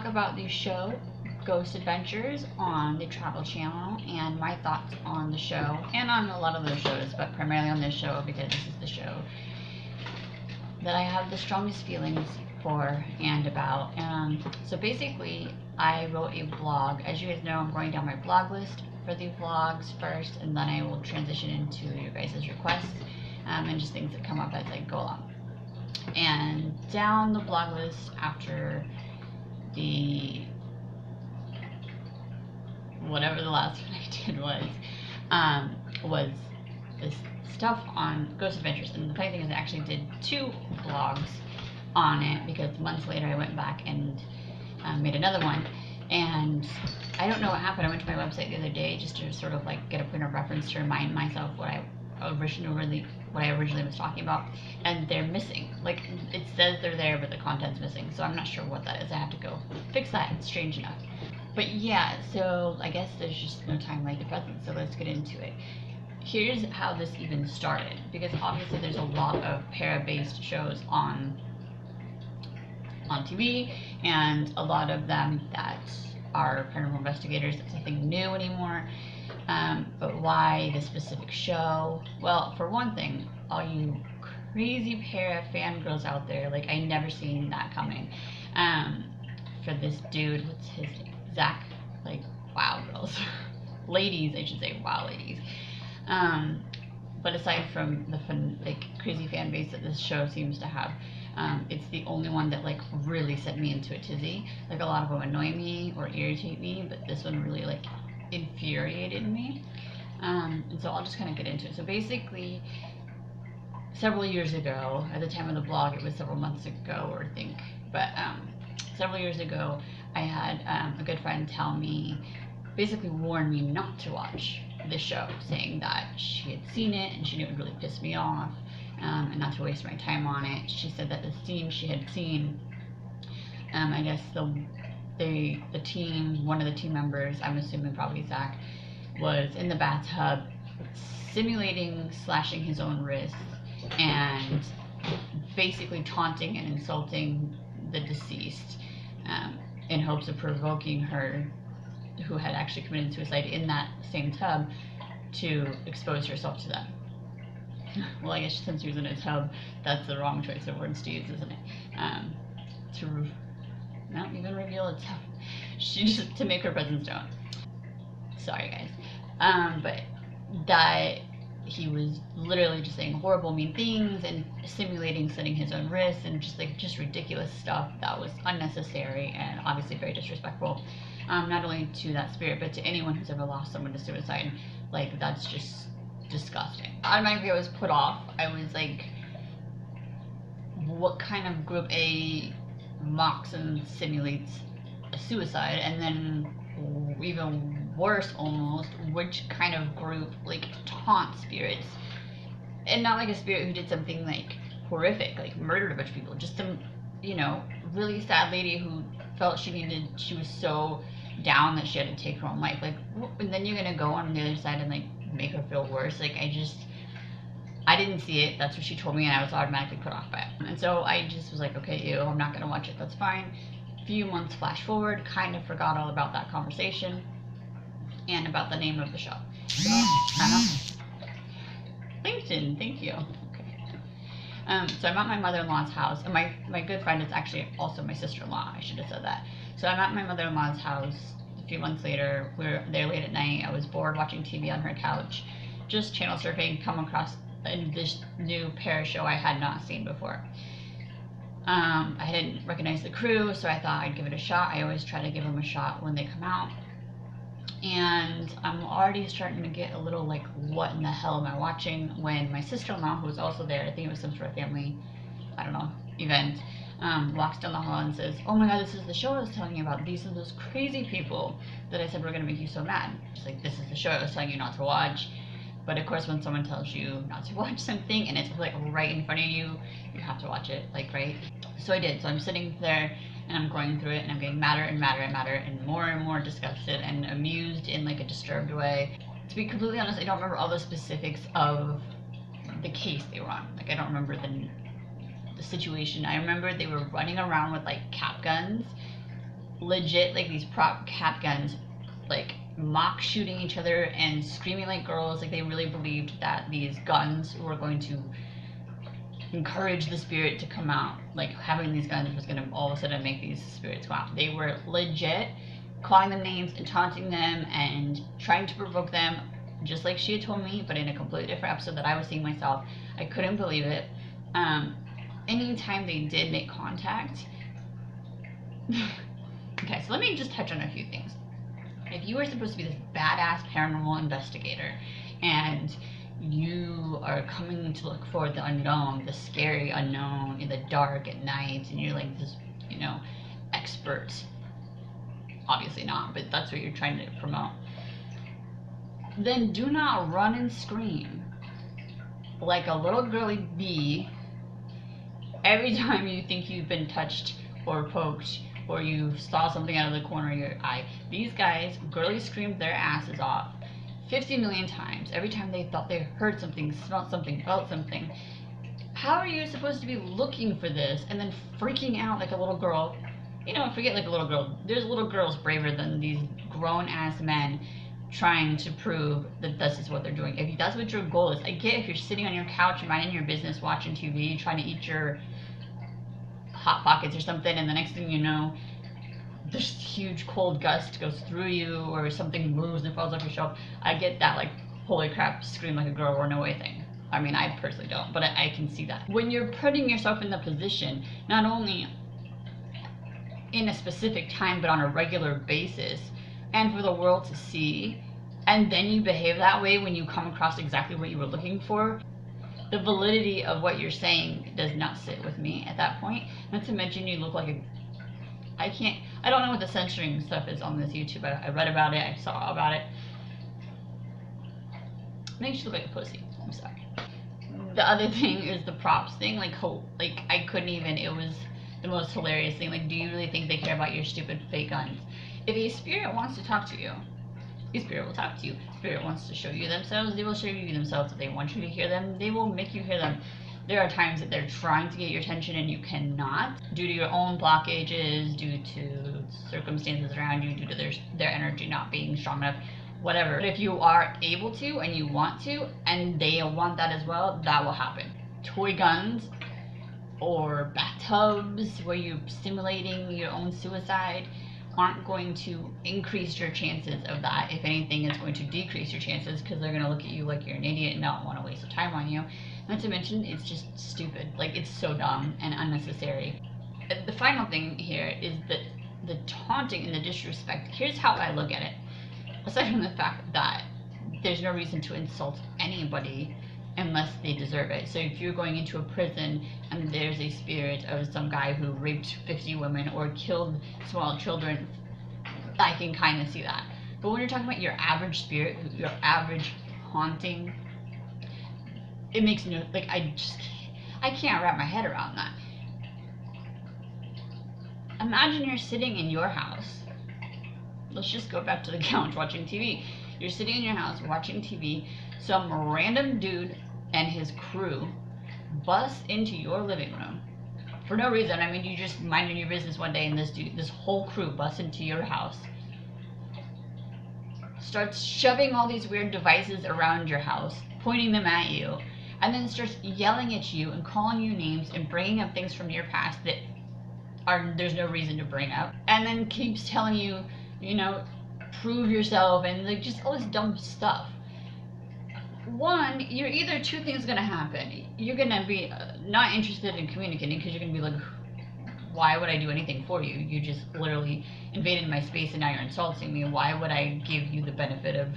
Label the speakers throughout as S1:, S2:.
S1: talk about the show Ghost Adventures on the Travel Channel and my thoughts on the show and on a lot of those shows, but primarily on this show because this is the show that I have the strongest feelings for and about. So basically, I wrote a blog. As you guys know, I'm going down my blog list for the vlogs first, and then I will transition into your guys' requests and just things that come up as I go along. And down the blog list after the whatever the last one I did was this stuff on Ghost Adventures. And the funny thing is I actually did 2 vlogs on it because months later I went back and made another one. And I don't know what happened. I went to my website the other day just to sort of like get a point of reference to remind myself what I originally was talking about, and they're missing. Like, it says they're there, but the content's missing. So I'm not sure what that is. I have to go fix that. It's strange enough. But yeah, so I guess there's just no time like the present. So let's get into it. Here's how this even started, because obviously there's a lot of para-based shows on TV, and a lot of them that are paranormal investigators. It's nothing new anymore. But why this specific show? Well, for one thing, all you crazy para fangirls out there, like, I never seen that coming. For this dude, what's his name? GAC, like, wow, girls. Ladies, I should say, wow, ladies. But aside from the fun, like, crazy fan base that this show seems to have, it's the only one that, like, really set me into a tizzy. Like, a lot of them annoy me or irritate me, but this one really, like, infuriated me. And so I'll just kind of get into it. So basically, several years ago, at the time of the blog, it was several months ago, I think, but several years ago, I had a good friend tell me, basically warn me not to watch this show, saying that she had seen it and she knew it would really piss me off, and not to waste my time on it. She said that the scene she had seen, I guess the team, one of the team members, I'm assuming probably Zach, was in the bathtub simulating slashing his own wrists and basically taunting and insulting the deceased in hopes of provoking her, who had actually committed suicide in that same tub, to expose herself to them. Well, I guess since he was in a tub, that's the wrong choice of words to use, isn't it? To not even reveal a tub. She just to make her presence known. Sorry, guys. But that he was literally just saying horrible, mean things and simulating slitting his own wrists and just ridiculous stuff that was unnecessary and obviously very disrespectful. Not only to that spirit, but to anyone who's ever lost someone to suicide. Like, that's just disgusting. Automatically, I was put off. I was like, what kind of group A mocks and simulates a suicide? And then, even worse almost, which kind of group, like, taunts spirits? And not like a spirit who did something, like, horrific, like murdered a bunch of people. Just some, you know, really sad lady who felt she was so down that she had to take her own life. Like, and then you're gonna go on the other side and, like, make her feel worse. Like, I didn't see it. That's what she told me, and I was automatically put off by it. And so I just was like, okay, ew, I'm not gonna watch it. That's fine. A few months flash forward, kind of forgot all about that conversation and about the name of the show. LinkedIn, thank you. So I'm at my mother-in-law's house, and my good friend is actually also my sister-in-law. I should have said that. So I'm at my mother-in-law's house a few months later. We're there late at night. I was bored watching TV on her couch, just channel surfing, come across this new para show I had not seen before. I didn't recognize the crew, so I thought I'd give it a shot. I always try to give them a shot when they come out. And I'm already starting to get a little like, what in the hell am I watching? When my sister-in-law, who was also there, I think it was some sort of family, I don't know, event, walks down the hall and says, oh my god, this is the show I was telling you about. These are those crazy people that I said were going to make you so mad. She's like, this is the show I was telling you not to watch. But of course, when someone tells you not to watch something and it's like right in front of you, you have to watch it, like, right? So I did. So I'm sitting there and I'm going through it and I'm getting madder and madder and madder and more disgusted and amused in like a disturbed way. To be completely honest, I don't remember all the specifics of the case they were on. Like, I don't remember the situation. I remember they were running around with like cap guns legit like these prop cap guns, like mock shooting each other and screaming like girls. Like they really believed that these guns were going to encourage the spirit to come out. Like having these guns was gonna all of a sudden make these spirits come out. They were legit calling them names and taunting them and trying to provoke them, just like she had told me, but in a completely different episode that I was seeing myself. I couldn't believe it. Anytime they did make contact. Okay, so let me just touch on a few things. If you are supposed to be this badass paranormal investigator and you are coming to look for the unknown, the scary unknown in the dark at night, and you're like this, you know, expert, obviously not, but that's what you're trying to promote, then do not run and scream like a little girly bee every time you think you've been touched or poked or you saw something out of the corner of your eye. These guys girly screamed their asses off 50 million times every time they thought they heard something, smelled something, felt something. How are you supposed to be looking for this and then freaking out like a little girl? You know, forget like a little girl. There's little girls braver than these grown-ass men trying to prove that this is what they're doing. If that's what your goal is, I get if you're sitting on your couch minding your business, watching TV, trying to eat your Hot Pockets or something, and the next thing you know, this huge cold gust goes through you, or something moves and falls off your shelf. I get that, like, holy crap, scream like a girl or no way thing. I mean, I personally don't, but I can see that. When you're putting yourself in the position, not only in a specific time, but on a regular basis, and for the world to see, and then you behave that way when you come across exactly what you were looking for, the validity of what you're saying does not sit with me at that point. Not to mention you look like a... I don't know what the censoring stuff is on this YouTube. I read about it, I saw about it. Makes you look like a pussy. I'm sorry. The other thing is the props thing. Like I couldn't even... It was the most hilarious thing. Like, do you really think they care about your stupid fake guns? If a spirit wants to talk to you, the spirit will talk to you. Spirit wants to show you themselves, they will show you themselves. If they want you to hear them, they will make you hear them. There are times that they're trying to get your attention and you cannot, due to your own blockages, due to circumstances around you, due to their energy not being strong enough, whatever. But if you are able to and you want to, and they want that as well, that will happen. Toy guns or bathtubs where you're simulating your own suicide aren't going to increase your chances of that. If anything, it's going to decrease your chances, because they're going to look at you like you're an idiot and not want to waste their time on you. Not to mention, it's just stupid. Like, it's so dumb and unnecessary. The final thing here is that the taunting and the disrespect. Here's how I look at it. Aside from the fact that there's no reason to insult anybody unless they deserve it. So if you're going into a prison and there's a spirit of some guy who raped 50 women or killed small children, I can kind of see that. But when you're talking about your average spirit, your average haunting, it makes no, like, I can't wrap my head around that. Imagine you're sitting in your house. Let's just go back to the couch watching TV. You're sitting in your house watching TV. Some random dude and his crew bust into your living room for no reason. I mean, you just minding your business one day and this whole crew busts into your house, starts shoving all these weird devices around your house, pointing them at you, and then starts yelling at you and calling you names and bringing up things from your past that there's no reason to bring up, and then keeps telling you, you know, prove yourself, and like just all this dumb stuff. One, you're either two things gonna happen. You're gonna be not interested in communicating, because you're gonna be like, why would I do anything for you? You just literally invaded my space and now you're insulting me. Why would I give you the benefit of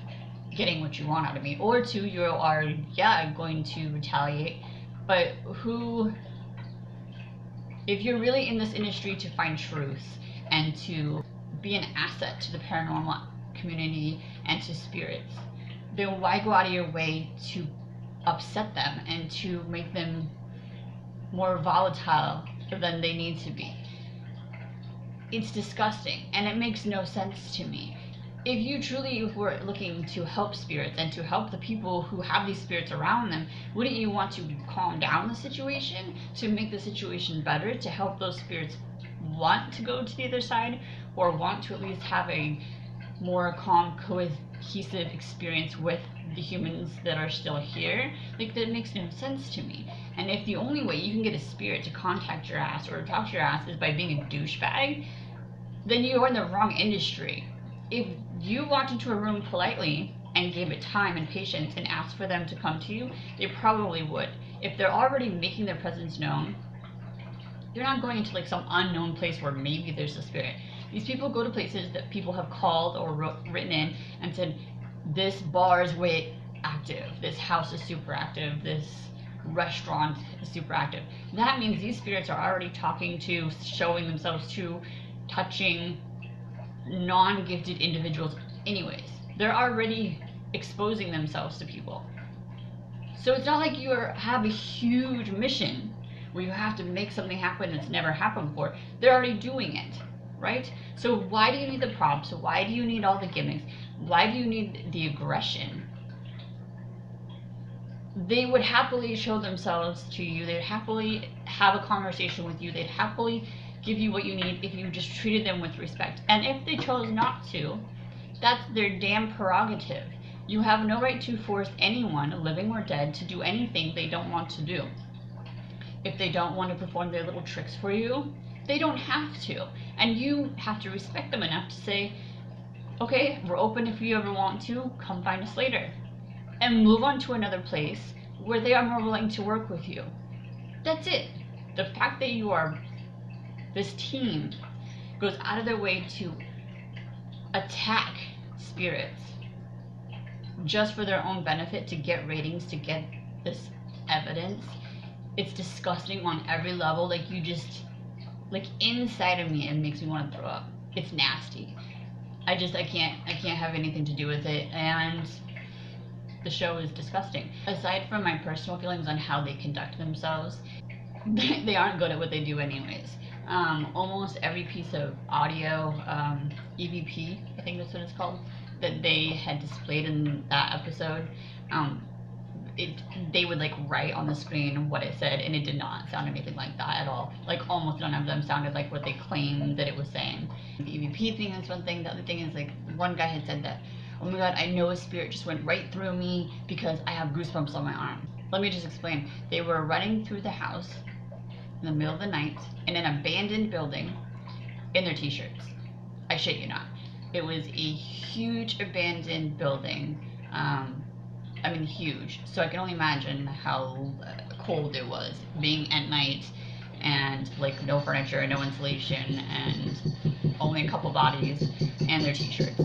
S1: getting what you want out of me? Or two, you are, yeah, going to retaliate. But if you're really in this industry to find truth and to be an asset to the paranormal community and to spirits, then why go out of your way to upset them and to make them more volatile than they need to be? It's disgusting, and it makes no sense to me. If you truly were looking to help spirits and to help the people who have these spirits around them, wouldn't you want to calm down the situation, to make the situation better, to help those spirits want to go to the other side, or want to at least have a more calm, cohesive experience with the humans that are still here. Like, that makes no sense to me. And if the only way you can get a spirit to contact your ass or talk to your ass is by being a douchebag, then you are in the wrong industry. If you walked into a room politely and gave it time and patience and asked for them to come to you, they probably would. If they're already making their presence known, you're not going into like some unknown place where maybe there's a spirit. These people go to places that people have called or written in and said, this bar is way active, this house is super active, this restaurant is super active. That means these spirits are already talking to, showing themselves to, touching non-gifted individuals anyways. They're already exposing themselves to people. So it's not like you have a huge mission where you have to make something happen that's never happened before. They're already doing it, right? So why do you need the props? Why do you need all the gimmicks? Why do you need the aggression? They would happily show themselves to you. They'd happily have a conversation with you. They'd happily give you what you need if you just treated them with respect. And if they chose not to, that's their damn prerogative. You have no right to force anyone, living or dead, to do anything they don't want to do. If they don't want to perform their little tricks for you, they don't have to. And you have to respect them enough to say, okay, we're open if you ever want to, come find us later. And move on to another place where they are more willing to work with you. That's it. The fact that this team goes out of their way to attack spirits just for their own benefit, to get ratings, to get this evidence, it's disgusting on every level. Like, you just, like, inside of me, it makes me want to throw up. It's nasty. I can't have anything to do with it. And the show is disgusting. Aside from my personal feelings on how they conduct themselves, they aren't good at what they do anyways. Almost every piece of audio, EVP, I think that's what it's called, that they had displayed in that episode, they would like write on the screen what it said, and it did not sound anything like that at all. Like, almost none of them sounded like what they claimed that it was saying. The EVP thing is one thing. The other thing is, like, one guy had said that, oh my god, I know a spirit just went right through me because I have goosebumps on my arm. Let me just explain. They were running through the house in the middle of the night in an abandoned building in their t-shirts. I shit you not. It was a huge abandoned building. I mean, huge. So I can only imagine how cold it was being at night and like no furniture, no insulation, and only a couple bodies and their t-shirts.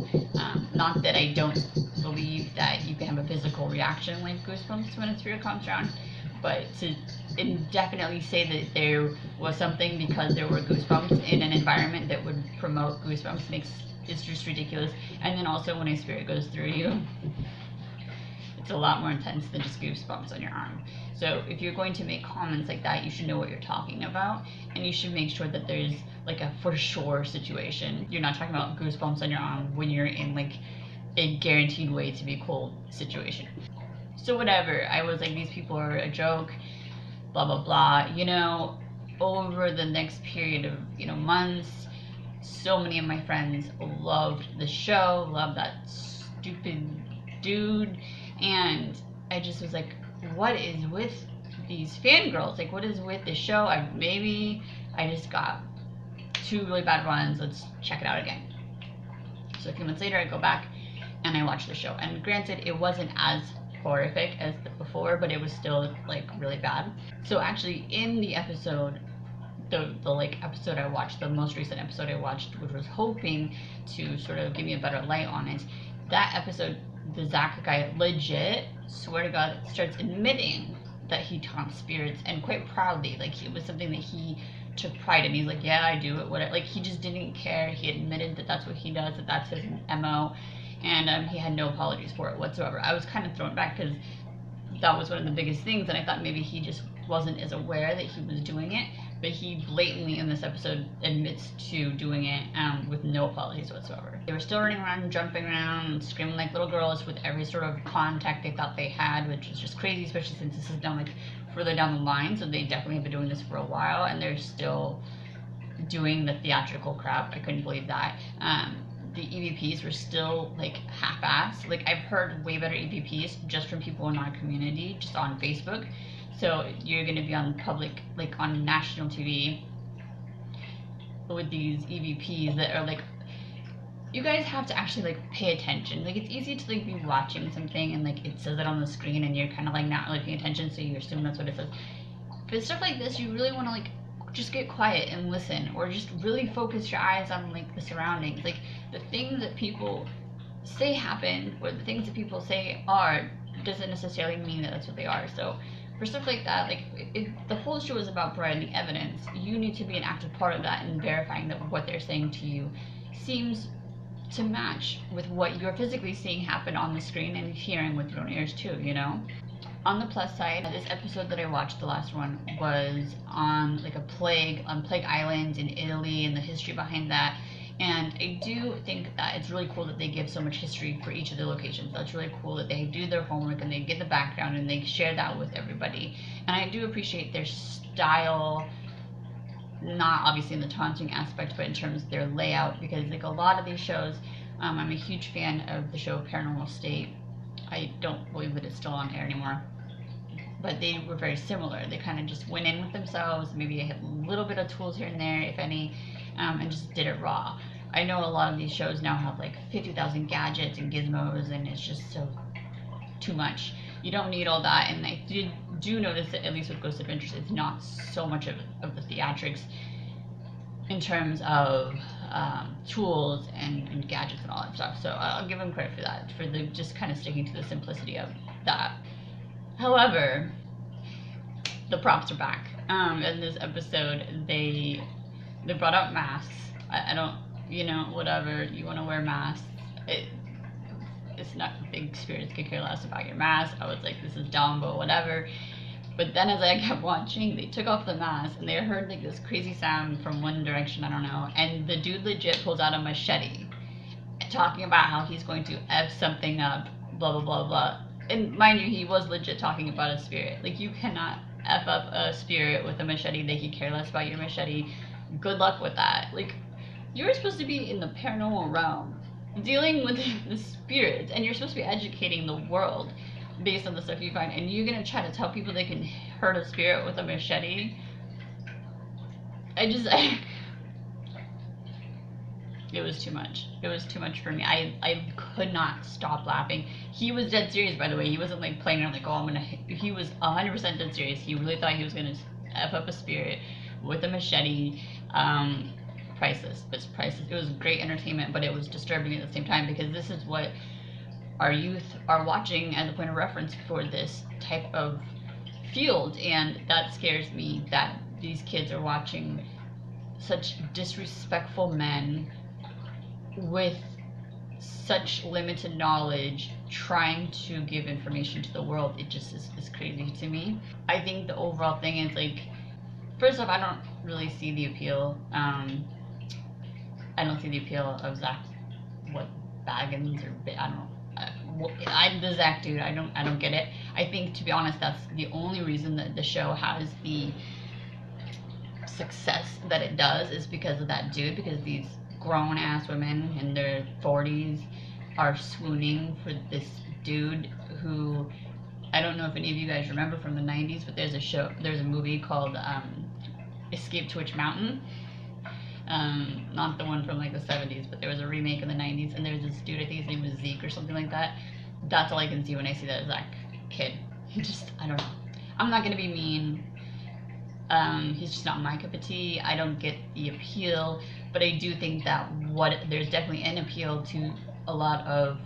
S1: Not that I don't believe that you can have a physical reaction like goosebumps when a spirit comes around, but to indefinitely say that there was something because there were goosebumps in an environment that would promote goosebumps it's just ridiculous. And then also when a spirit goes through you, it's a lot more intense than just goosebumps on your arm. So if you're going to make comments like that, you should know what you're talking about, and you should make sure that there's like a for sure situation. You're not talking about goosebumps on your arm when you're in like a guaranteed way to be cold situation. So whatever, I was like, these people are a joke, blah blah blah. You know, over the next period of, you know, months, so many of my friends loved the show, loved that stupid dude. And I just was like, what is with these fangirls? Like, what is with this show? Maybe I just got 2 really bad runs. Let's check it out again. So a few months later, I go back and I watch the show. And granted, it wasn't as horrific as before, but it was still like really bad. So actually, in the episode, the like episode I watched, the most recent episode I watched, which was hoping to sort of give me a better light on it, that episode, the GAC guy legit, swear to God, starts admitting that he taunts spirits, and quite proudly. Like, it was something that he took pride in. He's like, yeah, I do it. Whatever. Like, he just didn't care. He admitted that that's what he does, that that's his MO, and he had no apologies for it whatsoever. I was kind of thrown back because that was one of the biggest things, and I thought maybe he just wasn't as aware that he was doing it. But he blatantly in this episode admits to doing it with no apologies whatsoever. They were still running around, jumping around, screaming like little girls with every sort of contact they thought they had, which was just crazy, especially since this is done like further down the line. So they definitely have been doing this for a while, and they're still doing the theatrical crap. I couldn't believe that. The EVPs were still like half-assed. Like I've heard way better EVPs just from people in our community, just on Facebook. So you're gonna be on public, like on national TV with these EVPs that are like, you guys have to actually like pay attention. Like it's easy to like be watching something and like it says it on the screen and you're kind of like not really paying attention, so you assume that's what it says. But stuff like this, you really want to like just get quiet and listen, or just really focus your eyes on like the surroundings. Like the things that people say happen, or the things that people say are, doesn't necessarily mean that that's what they are. So for stuff like that, like if the whole show is about providing evidence, you need to be an active part of that and verifying that what they're saying to you seems to match with what you're physically seeing happen on the screen and hearing with your own ears too, you know? On the plus side, this episode that I watched, the last one, was on like a plague, on Plague Island in Italy and the history behind that. And I do think that it's really cool that they give so much history for each of the locations. That's really cool that they do their homework and they get the background and they share that with everybody. And I do appreciate their style, not obviously in the taunting aspect, but in terms of their layout, because like a lot of these shows, I'm a huge fan of the show Paranormal State. I don't believe that it's still on air anymore, but they were very similar. They kind of just went in with themselves, maybe they had a little bit of tools here and there, if any, and just did it raw. I know a lot of these shows now have like 50,000 gadgets and gizmos, and it's just so too much. You don't need all that, and I do notice that at least with Ghost Adventures, it's not so much of the theatrics in terms of tools and gadgets and all that stuff. So I'll give them credit for that, for the just kind of sticking to the simplicity of that. However, the props are back. In this episode, they brought up masks. I don't, you know, whatever, you want to wear masks. It's not big, spirits could care less about your mask. I was like, this is dumb, but whatever. But then as I kept watching, they took off the mask and they heard like this crazy sound from one direction, I don't know, and the dude legit pulls out a machete talking about how he's going to F something up, blah blah blah blah. And mind you, he was legit talking about a spirit. Like, you cannot F up a spirit with a machete. They could care less about your machete. Good luck with that. Like, you're supposed to be in the paranormal realm dealing with the spirits, and you're supposed to be educating the world based on the stuff you find, and you're gonna try to tell people they can hurt a spirit with a machete. It was too much. It was too much for me. I could not stop laughing. He was dead serious, by the way. He wasn't like playing around like, oh, I'm gonna hit. He was 100% dead serious. He really thought he was gonna F up a spirit with a machete. Priceless. It's priceless. It was great entertainment, but it was disturbing at the same time, because this is what our youth are watching as a point of reference for this type of field, and that scares me that these kids are watching such disrespectful men with such limited knowledge trying to give information to the world. It just is crazy to me. I think the overall thing is, like, first off, I don't really see the appeal. I don't see the appeal of Zach, Baggins, or I don't know. I'm the Zach dude. I don't get it. I think, to be honest, that's the only reason that the show has the success that it does, is because of that dude. Because these grown ass women in their 40s are swooning for this dude who, I don't know if any of you guys remember from the 90s, but there's a movie called Escape to Witch Mountain. Not the one from like the 70s, but there was a remake in the 90s, and there's this dude, I think his name was Zeke or something like that. That's all I can see when I see that Zach kid. I don't know. I'm not gonna be mean. He's just not my cup of tea. I don't get the appeal, but I do think that there's definitely an appeal to a lot of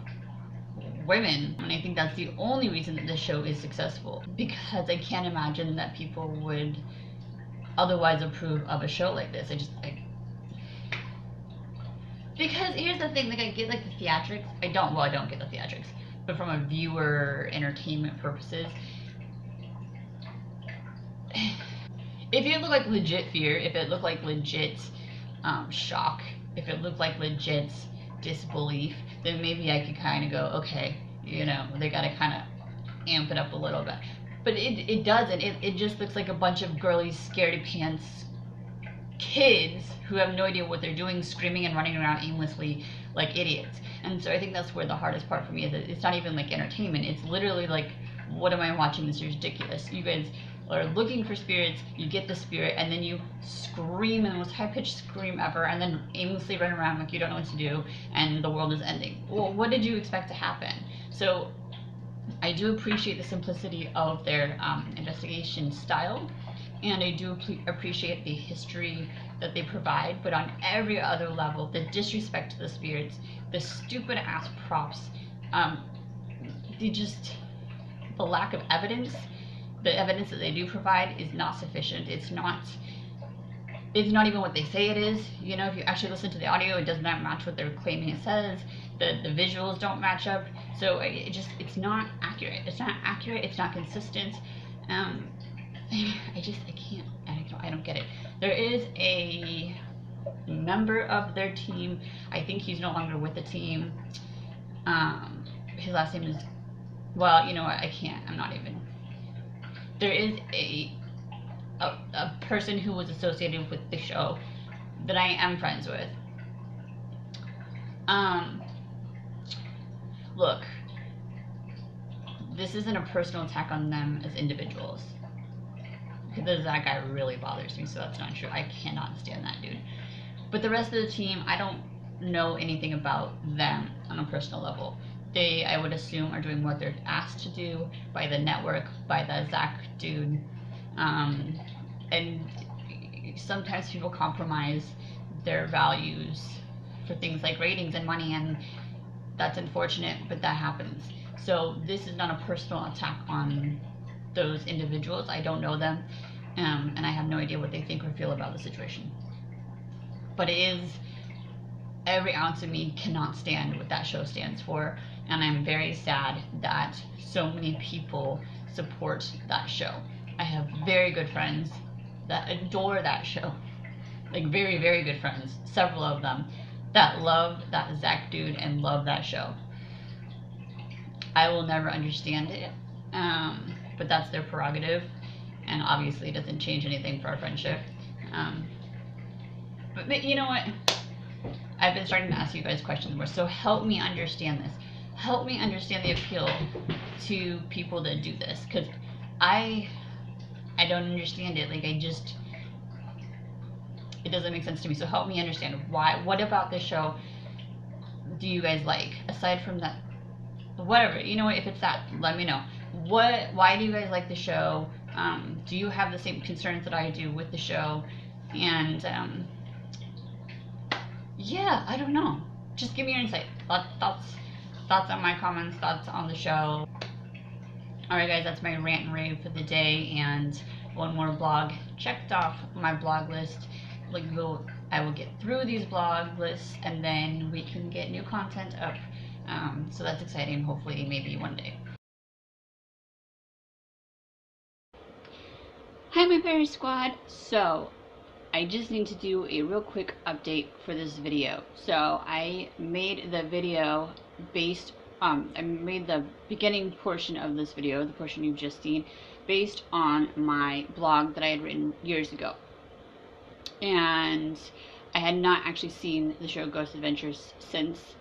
S1: women, and I think that's the only reason that this show is successful, because I can't imagine that people would otherwise approve of a show like this. Because here's the thing, like, I get like the theatrics. I don't get the theatrics, but from a viewer entertainment purposes, if it looked like legit fear, if it looked like legit shock, if it looked like legit disbelief, then maybe I could kind of go, okay, you know, they gotta kind of amp it up a little bit. But it doesn't. It just looks like a bunch of girly scaredy pants kids who have no idea what they're doing, screaming and running around aimlessly like idiots. And so I think that's where the hardest part for me is that it's not even like entertainment. It's literally like, what am I watching? This is ridiculous. You guys are looking for spirits, you get the spirit, and then you scream in the most high-pitched scream ever, and then aimlessly run around like you don't know what to do, and the world is ending. Well, what did you expect to happen? So I do appreciate the simplicity of their investigation style, and I do appreciate the history that they provide, but on every other level, the disrespect to the spirits, the stupid ass props, the lack of evidence, the evidence that they do provide is not sufficient. It's not even what they say it is. You know, if you actually listen to the audio, it does not match what they're claiming it says. The visuals don't match up. So it's not accurate. It's not accurate. It's not consistent. I don't get it. There is a member of their team. I think he's no longer with the team. His last name is, well, you know what? I'm not even. There is a person who was associated with the show that I am friends with. Look, this isn't a personal attack on them as individuals, because that guy really bothers me, so that's not true. I cannot stand that dude. But the rest of the team, I don't know anything about them on a personal level. They, I would assume, are doing what they're asked to do by the network, by the Zach dude. And sometimes people compromise their values for things like ratings and money, and that's unfortunate, but that happens. So this is not a personal attack on those individuals. I don't know them, and I have no idea what they think or feel about the situation. But it is, every ounce of me cannot stand what that show stands for, and I'm very sad that so many people support that show. I have very good friends that adore that show, like very, very good friends, several of them, that love that Zach dude and love that show. I will never understand it, but that's their prerogative, and obviously it doesn't change anything for our friendship. But you know what? I've been starting to ask you guys questions more, so help me understand this. Help me understand the appeal to people that do this, because I don't understand it. Like, it doesn't make sense to me. So help me understand why. What about this show do you guys like? Aside from that, whatever, you know what? If it's that, let me know. Why do you guys like the show? Do you have the same concerns that I do with the show? And yeah, I don't know. Just give me your insight. Thoughts on my comments. Thoughts on the show. Alright guys, that's my rant and rave for the day, and one more blog checked off my blog list. I will get through these blog lists, and then we can get new content up. So that's exciting, hopefully maybe one day. Hi my fairy squad. So I just need to do a real quick update for this video. So I made the video based I made the beginning portion of this video, the portion you've just seen, based on my blog that I had written years ago. And I had not actually seen the show Ghost Adventures since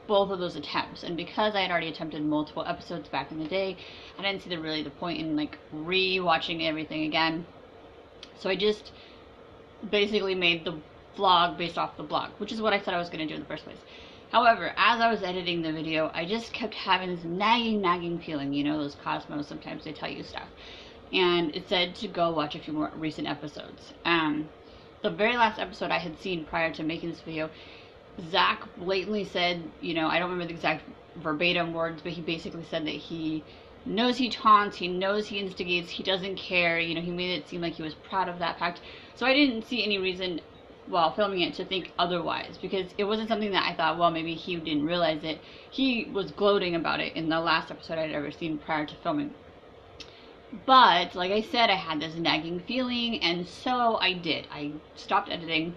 S1: both of those attempts. And because I had already attempted multiple episodes back in the day, I didn't see the point in like re-watching everything again. So I just basically made the vlog based off the blog, which is what I said I was going to do in the first place. However, as I was editing the video, I just kept having this nagging feeling. You know, those Cosmos, sometimes they tell you stuff. And it said to go watch a few more recent episodes. The very last episode I had seen prior to making this video, Zach blatantly said, you know, I don't remember the exact verbatim words, but he basically said that he knows he taunts, he knows he instigates, he doesn't care. You know, he made it seem like he was proud of that fact. So I didn't see any reason while filming it to think otherwise, because it wasn't something that I thought, well, maybe he didn't realize it. He was gloating about it in the last episode I'd ever seen prior to filming. But like I said, I had this nagging feeling, and so I did. I stopped editing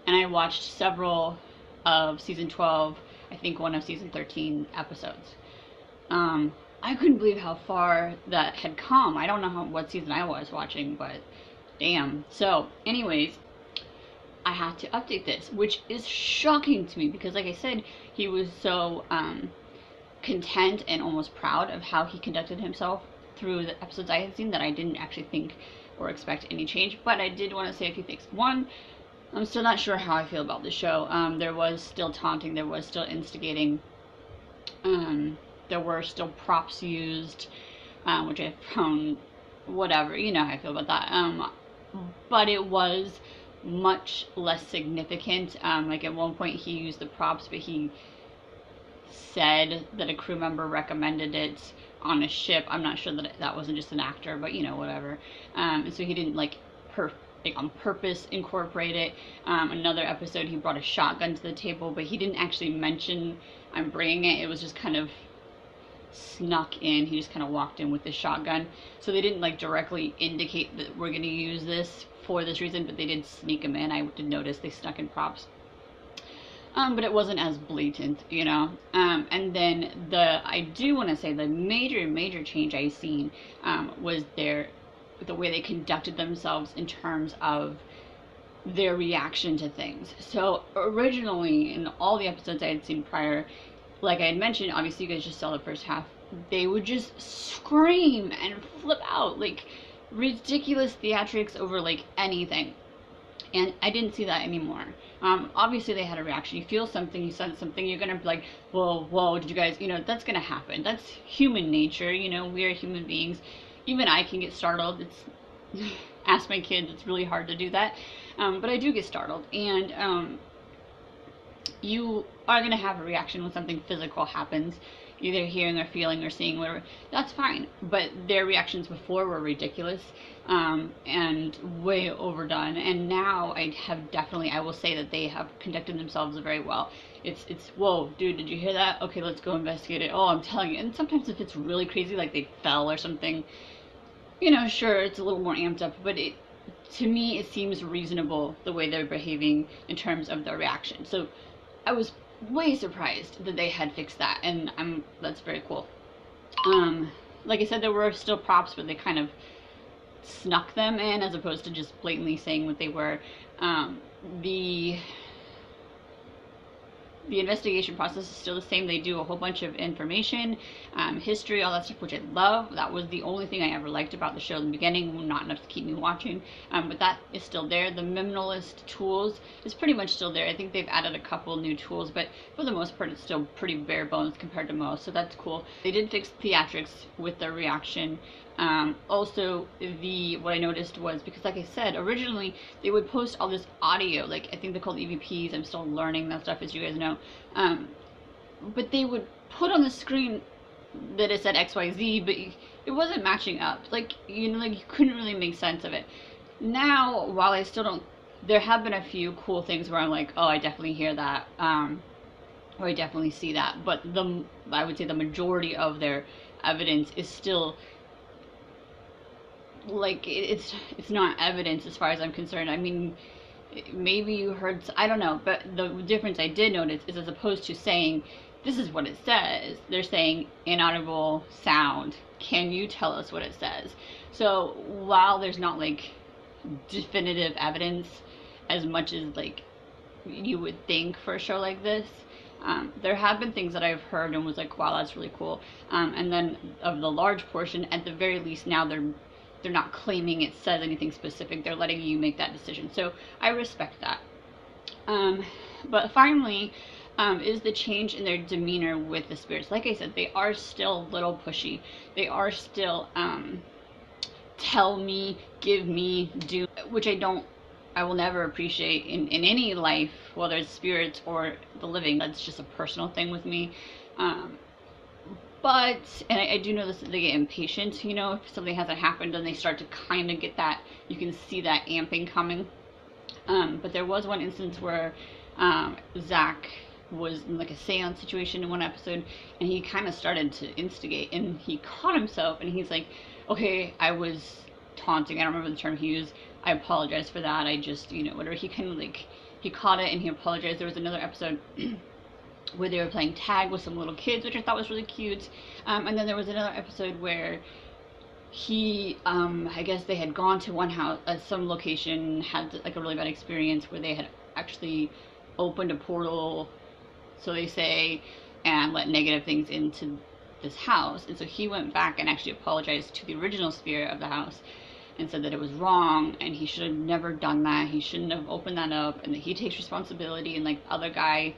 S1: and I watched several of season 12, I think one of season 13 episodes. I couldn't believe how far that had come. I don't know what season I was watching, but Damn. So, anyways, I had to update this, which is shocking to me because, like I said, he was so content and almost proud of how he conducted himself through the episodes I had seen that I didn't actually think or expect any change. But I did want to say a few things. One, I'm still not sure how I feel about the show. There was still taunting, there was still instigating, there were still props used, which I found whatever, you know how I feel about that. But it was much less significant. Like at one point he used the props, but he said that a crew member recommended it on a ship. I'm not sure that that wasn't just an actor, but you know, whatever. And so he didn't like on purpose incorporate it. Another episode he brought a shotgun to the table, but he didn't actually mention I'm bringing it. It was just kind of snuck in. He just kind of walked in with the shotgun. So they didn't like directly indicate that we're going to use this for this reason, but they did sneak him in. I did notice they snuck in props. But it wasn't as blatant, you know. And then I do want to say the major change I seen was the way they conducted themselves in terms of their reaction to things. So originally, in all the episodes I had seen prior, like I had mentioned, obviously you guys just saw the first half, they would just scream and flip out, like ridiculous theatrics over like anything. And I didn't see that anymore. Obviously they had a reaction. You feel something, you sense something, you're gonna be like, whoa, did you guys, you know, that's gonna happen. That's human nature, you know, we are human beings. Even I can get startled. It's ask my kids, it's really hard to do that. But I do get startled. And you are gonna have a reaction when something physical happens. Either hearing or feeling or seeing, whatever, that's fine. But their reactions before were ridiculous and way overdone. And now I will say that they have conducted themselves very well. It's whoa, dude, did you hear that? Okay, let's go investigate it. Oh, I'm telling you. And sometimes if it's really crazy, like they fell or something, you know, sure, it's a little more amped up. But to me, it seems reasonable the way they're behaving in terms of their reaction. So I was way surprised that they had fixed that, and that's very cool. Like I said, there were still props, but they kind of snuck them in as opposed to just blatantly saying what they were. The investigation process is still the same. They do a whole bunch of information, history, all that stuff, which I love. That was the only thing I ever liked about the show in the beginning, not enough to keep me watching, but that is still there. The minimalist tools is pretty much still there. I think they've added a couple new tools, but for the most part, it's still pretty bare bones compared to most, so that's cool. They did fix theatrics with their reaction. Also, what I noticed was, because like I said, originally they would post all this audio, like I think they're called EVPs, I'm still learning that stuff as you guys know, but they would put on the screen that it said XYZ, but it wasn't matching up, like, you know, like you couldn't really make sense of it. Now, while I still don't, there have been a few cool things where I'm like, oh, I definitely hear that, or I definitely see that, but I would say the majority of their evidence is still like it's not evidence as far as I'm concerned. I mean, maybe you heard, I don't know, but the difference I did notice is as opposed to saying this is what it says, they're saying inaudible sound, can you tell us what it says? So while there's not like definitive evidence as much as like you would think for a show like this, there have been things that I've heard and was like, wow, that's really cool. And then of the large portion, at the very least, now they're not claiming it says anything specific. They're letting you make that decision. So I respect that. But finally, is the change in their demeanor with the spirits. Like I said, they are still a little pushy. They are still tell me, give me, do, which I will never appreciate in any life, whether it's spirits or the living. That's just a personal thing with me. But, and I do know this, they get impatient, you know, if something hasn't happened and they start to kind of get that, you can see that amping coming. But there was one instance where Zach was in like a seance situation in one episode, and he kind of started to instigate, and he caught himself, and he's like, okay, I was taunting, I don't remember the term he used, I apologize for that, I just, you know, whatever. He kind of like, he caught it and he apologized. There was another episode where they were playing tag with some little kids, which I thought was really cute. And then there was another episode where he I guess they had gone to one house, some location, had like a really bad experience where they had actually opened a portal, so they say, and let negative things into this house. And so he went back and actually apologized to the original spirit of the house and said that it was wrong and he should have never done that, he shouldn't have opened that up, and that he takes responsibility. And like the other guy,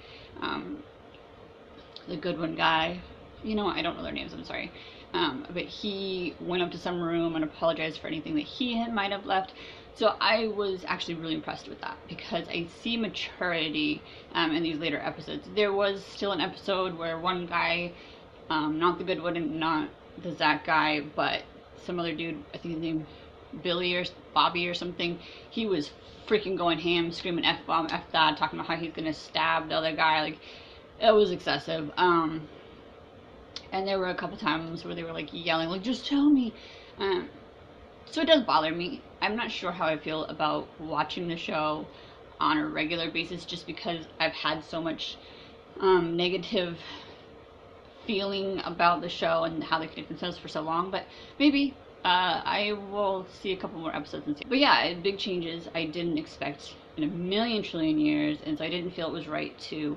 S1: the Goodwin guy, you know, I don't know their names, I'm sorry, but he went up to some room and apologized for anything that he might have left. So I was actually really impressed with that, because I see maturity in these later episodes. There was still an episode where one guy, not the Goodwin and not the Zach guy, but some other dude, I think his name Billy or Bobby or something, he was freaking going ham, screaming F-bomb, F-dad, talking about how he's gonna stab the other guy. Like, it was excessive. And there were a couple times where they were like yelling, like, just tell me. So it does bother me. I'm not sure how I feel about watching the show on a regular basis, just because I've had so much negative feeling about the show and how they connect themselves for so long. But maybe I will see a couple more episodes and see. But yeah, big changes I didn't expect in a million trillion years, and so I didn't feel it was right to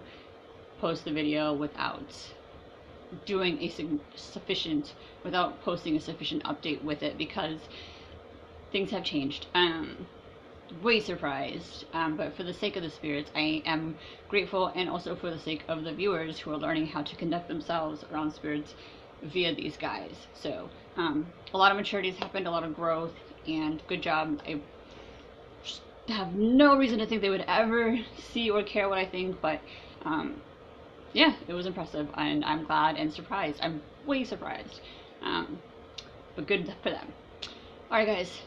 S1: post the video without doing a sufficient, without posting a sufficient update with it, because things have changed. Way surprised, but for the sake of the spirits, I am grateful, and also for the sake of the viewers who are learning how to conduct themselves around spirits via these guys. So a lot of maturity has happened, a lot of growth, and good job. I have no reason to think they would ever see or care what I think, but yeah, it was impressive, and I'm glad and surprised. I'm way surprised, but good for them. Alright guys,